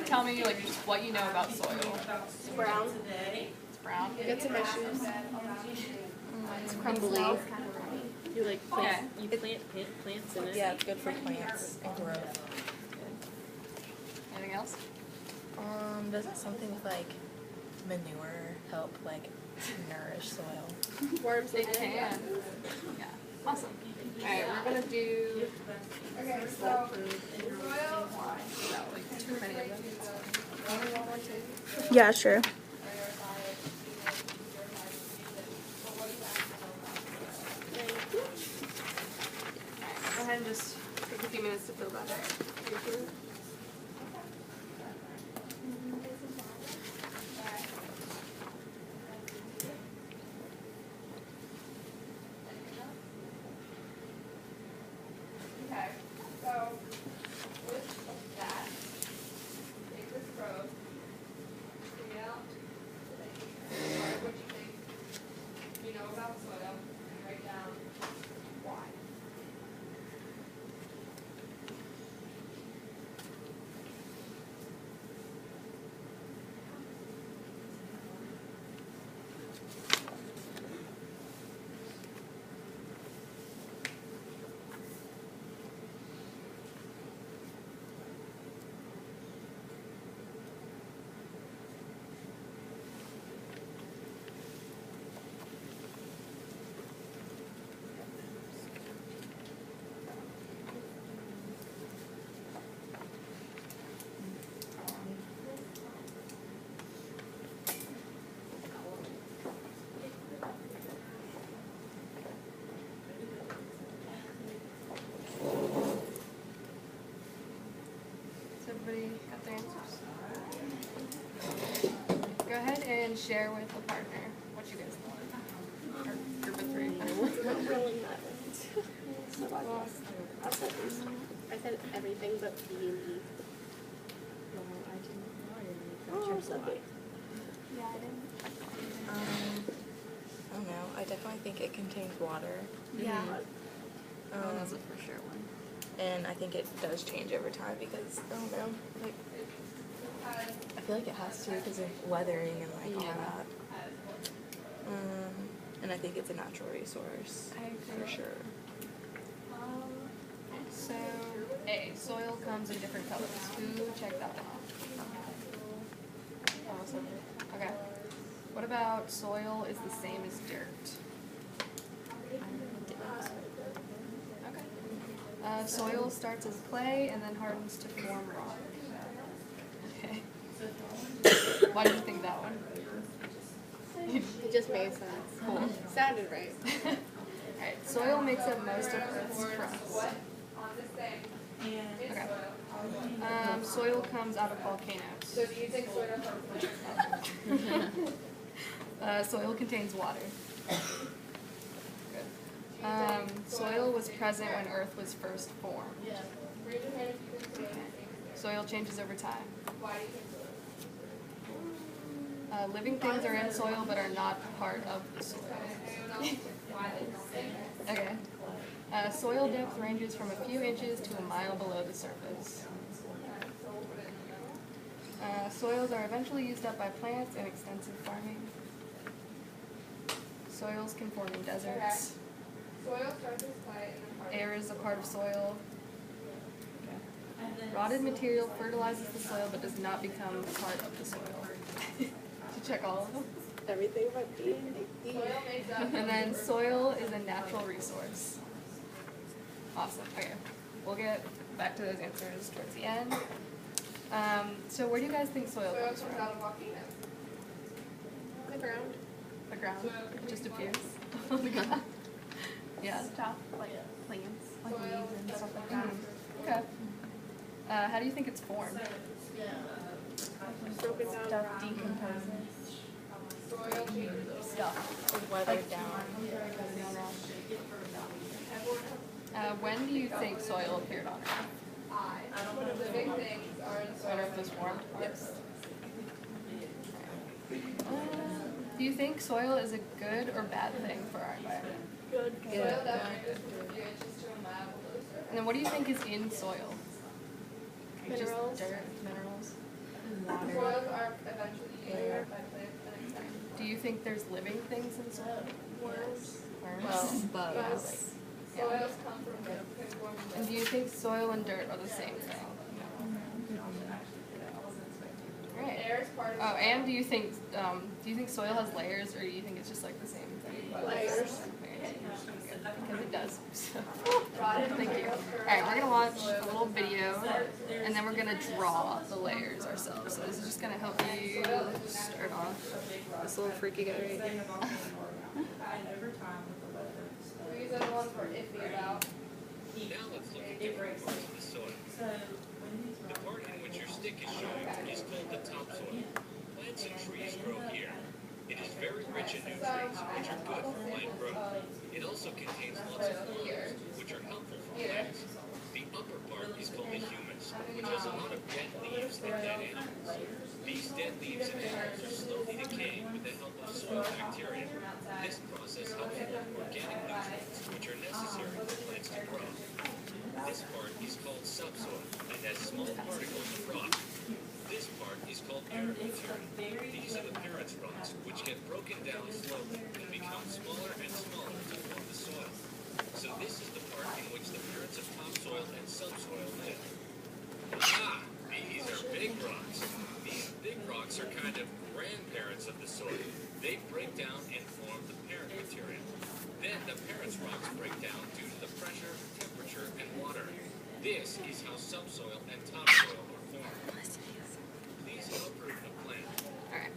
tell me like just what you know about soil. It's brown. It's brown. It's in my shoes. It's crumbly. You like Okay. You plant plants in it. Yeah, it's good for plants and growth. Anything else? Doesn't something with like manure help like nourish soil? worms. It can. Yeah. Awesome. Alright, we're gonna do Okay, so soil. like too many of them. Yeah, sure. Go ahead and just take a few minutes to fill that out. Okay, so with that, take this probe, figure out what you think you know about soil, and write down why. Has everybody got their answers? Go ahead and share with a partner what you guys thought. Or group of three. Not really I said everything but B and E. Well, I didn't know. Oh, okay. Yeah, I didn't. I don't know. I definitely think it contains water. Yeah. Um, That's a for sure one. and I think it does change over time because I don't know, like I feel like it has to because of weathering and like all that. And I think it's a natural resource. I agree. For sure. So, A, soil comes in different colors. Who checked that one off? Oh, so okay. What about soil is the same as dirt? Okay. Soil starts as clay and then hardens to form rock. Okay. Why do you think that one? It just made sense. Sounded right. Alright, soil makes up most of Earth's crust. Okay. Soil comes out of volcanoes. So do you think soil comes from Soil contains water. Good. Soil was present when Earth was first formed. Soil changes over time. Why do you think soil? Living things are in soil but are not part of the soil. Okay. Soil depth ranges from a few inches to a mile below the surface. Soils are eventually used up by plants in extensive farming. Soils can form in deserts. Soil starts as clay and then Air is a part of soil. Rotted material fertilizes the soil but does not become part of the soil. Did you check all of them? everything but B and E. Soil makes up. And then soil is a natural resource. Awesome. Okay. We'll get back to those answers towards the end. So where do you guys think soil Soil comes comes from? out of volcanoes. The ground. The ground? It just appears on the ground. Yeah. Stuff like plants, like Soil leaves and is stuff like Mhm. that. Okay. How do you think it's formed? Broken down Stuff rock. decomposes. Soil changes. Stuff. It's weathered down. When do you think soil appeared on Earth? When living things are in When soil. Earth was formed? Yes. Do you think soil is a good or bad thing for our environment? Soil definitely goes from a few inches to a mile below the surface. And then what do you think is in soil? Just Minerals. dirt, minerals. water. Soils are eventually used by plants the next time. Do you think there's living things in soil? Worms. Well, bugs. Bugs. Soils come from conforming. And do you think soil and dirt are the same thing? Right. Air is part of. Oh, and do you think soil has layers, or do you think it's just like the same thing? Layers. Because it does. So. Thank you. Alright, we're gonna watch a little video, and then we're gonna draw the layers ourselves. So this is just gonna help you start off this little freaky guy right here. These are the ones we're iffy about. Now let's look at different parts of the soil. The part in which your stick is showing is called the topsoil. Plants and trees grow here. It is very rich in nutrients, which are good for plant growth. It also contains lots of hormones, which are helpful for plants. The upper part is called the humus, which has a lot of dead leaves and dead animals. These dead leaves and animals are slowly decaying with the help of soil bacteria. This process helps form organic nutrients, which are necessary for plants to grow. This part is called subsoil and has small particles of rock. This part is called parent material. These are the parent rocks, which get broken down slowly and become smaller and smaller to form the soil. So this is the part in which the parents of topsoil and subsoil live. Ah, these are big rocks. These big rocks are kind of grandparents of the soil. They break down and form the parent material. Then the parents' rocks break down due to the pressure, temperature, and water. This is how subsoil and topsoil are formed. Please uproot the plant. Alright.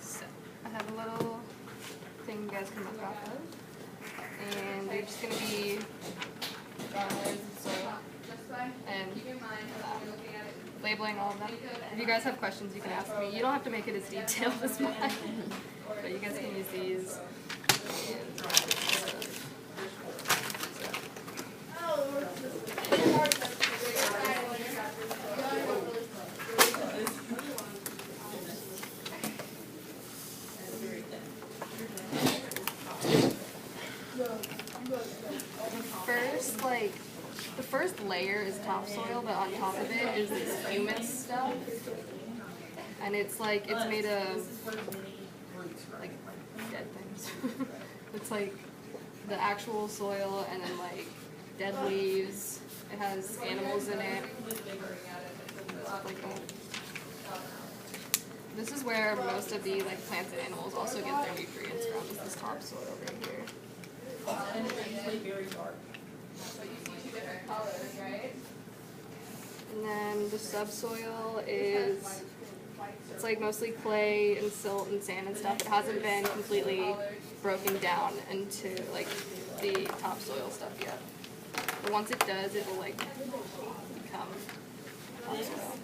So I have a little thing you guys can look off of. And they're just gonna be drawing layers of soil and Keep in mind when you're looking at it. labeling all of them. If you guys have questions, you can ask me. You don't have to make it as detailed as mine, but you guys can use these. The first layer is topsoil, but on top of it is this humus stuff. And it's made of like dead things. It's like the actual soil and then like dead leaves. It has animals in it. Stuff like that. This is where most of the like plants and animals also get their nutrients from, is this topsoil right here. And it's usually very dark. So you see two different colors, right? And then the subsoil is, it's like mostly clay and silt and sand and stuff. It hasn't been completely broken down into like the topsoil stuff yet. But once it does, it will like become topsoil.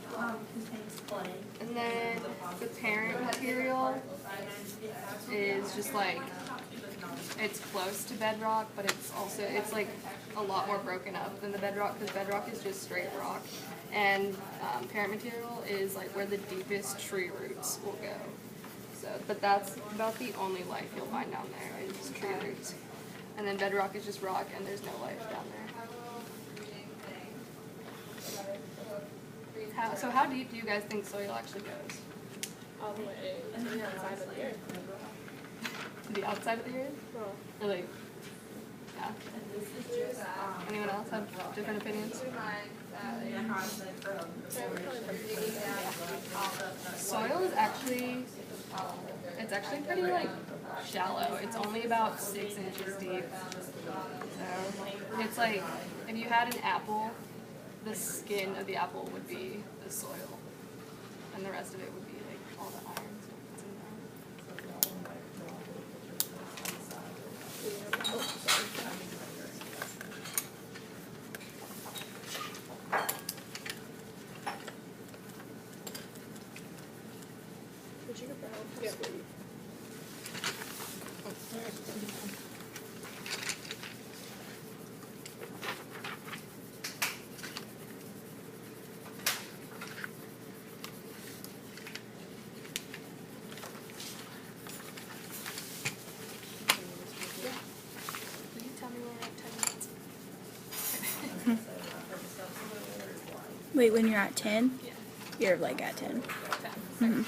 And then the parent material is just like, it's close to bedrock, but it's like a lot more broken up than the bedrock, because bedrock is just straight rock. And parent material is like where the deepest tree roots will go. So, but that's about the only life you'll find down there, is tree roots. And then bedrock is just rock, and there's no life down there. So how deep do you guys think soil actually goes? All the way to the outside of the earth. To the outside of the earth? Or like, yeah. Anyone else have different opinions? Soil is actually, it's actually pretty like shallow. It's only about 6 inches deep. So it's like, if you had an apple, the skin of the apple would be the soil. And the rest of it would be like all the iron stuff that's in there. Would you go for help? Yeah. Will you tell me when we're at 10 minutes? Wait, when you're at 10? Yeah. You're like at 10. 10.